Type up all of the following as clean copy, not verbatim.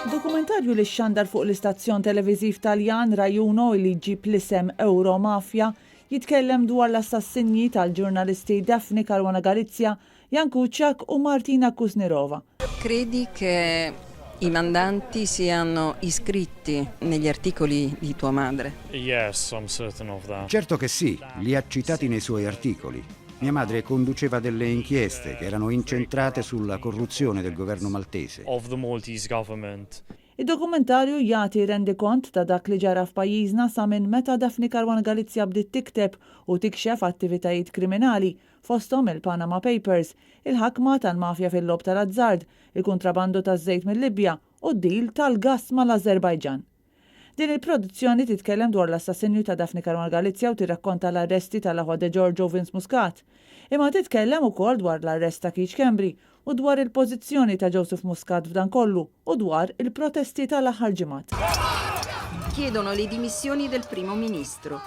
Dokumentarju li xandar fuq l-istazzjon televiżiv Taljan Rai 1 li ġib l-isem Euromafia jitkellem dwar l-assassinji tal-ġurnalisti Daphne Caruana Galizia, Jan Kuciak u Martina Kusnirova. Credi che i mandanti siano iscritti negli articoli di tua madre? Yes, I'm certain of that. Certo che sì, li ha citati nei suoi articoli. Mia madre conduceva delle inchieste che erano incentrate sulla corruzione del governo maltese. Of the Maltese government. Id-dokumentarju jagħti rendikont ta' dak li ġara f'pajjiżna sa minn meta Daphne Caruana Galizia bdiet tikteb u tikxef attivitajiet kriminali fosthom il-Panama Papers, il-ħakma tal-mafja fil-lob tal-azzard, il-kontrabandu taż-żejt mill-Libja u d-dil tal-gass mal-Azerbajġan. Din il-produzzjoni titkellem dwar l-assassinju ta' Daphne Caruana Galizia u tirrakkonta l-arresti tal-aħwa de Giorgio Vince Muscat. Imma titkellem ukoll dwar l-arrest ta' Keith Schembri u dwar il-pożizzjoni ta' Joseph Muscat f'dan kollu u dwar il-protesti tal-aħħar ġimgħat. Chiedono le dimissioni del primo ministro.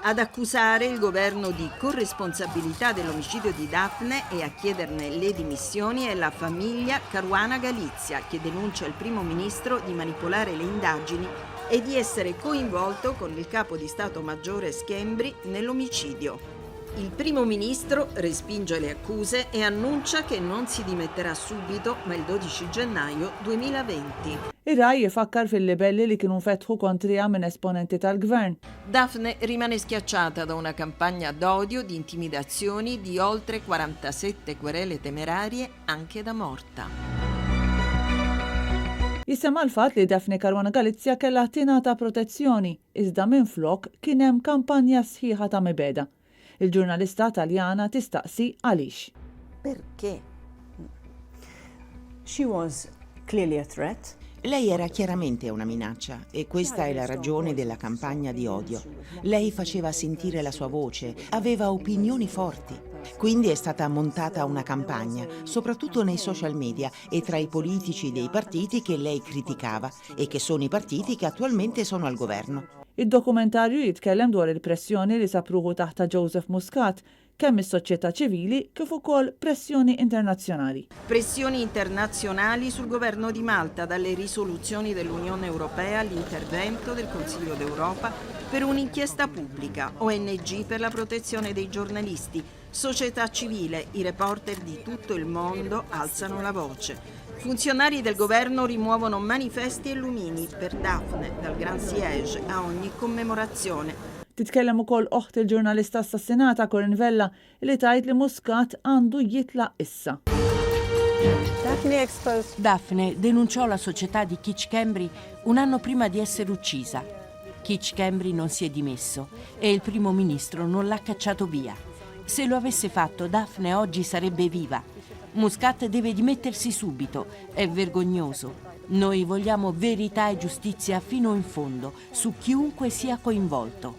Ad accusare il governo di corresponsabilità dell'omicidio di Daphne e a chiederne le dimissioni è la famiglia Caruana Galizia, che denuncia il primo ministro di manipolare le indagini e di essere coinvolto con il capo di Stato Maggiore Schembri nell'omicidio. Il primo ministro respinge le accuse e annuncia che non si dimetterà subito, ma il 12 gennaio 2020. Ir-raj jifakkar fil-libelli li kienu fetħu kontrija minn esponenti tal-gvern. Daphne rimane schiacciata da una campagna d'odio, di intimidazioni, di oltre 47 querele temerarie, anche da morta. Jisema l-fat li Daphne Caruana Galizia kellha tingħata protezzjoni, iżda minflok kien hemm kampanja sħiħa ta' mibeda. Il-ġurnalista Taljana tistaqsi għaliex. Perché? She was clearly a threat. Lei era chiaramente una minaccia e questa è la ragione della campagna di odio. Lei faceva sentire la sua voce, aveva opinioni forti. Quindi è stata montata una campagna, soprattutto nei social media e tra i politici dei partiti che lei criticava e che sono i partiti che attualmente sono al governo. Id-dokumentarju jitkellem dwar il-pressjoni li sapruħu taħt Joseph Muscat kemm is-soċjetà ċivili kif ukoll pressjoni internazzjonali. Pressioni internazionali sul governo di Malta, dalle risoluzioni dell'Unione Europea all'intervento del Consiglio d'Europa per un'inchiesta pubblica, ONG per la protezione dei giornalisti, società civile, i reporter di tutto il mondo alzano la voce. Funzionari del governo rimuovono manifesti e lumini per Daphne dal Grand Siège a ogni commemorazione. Titkellem ukoll oħt il-ġurnalista assassinata Corinne Vella li tgħid li Muscat għandu jitlaq issa. Daphne denunciò la società di Keith Schembri un anno prima di essere uccisa. Keith Schembri non si è dimesso e il primo ministro non l'ha cacciato via. Se lo avesse fatto, Daphne oggi sarebbe viva. Muscat deve dimettersi subito, è vergognoso. Noi vogliamo verità e giustizia fino in fondo su chiunque sia coinvolto.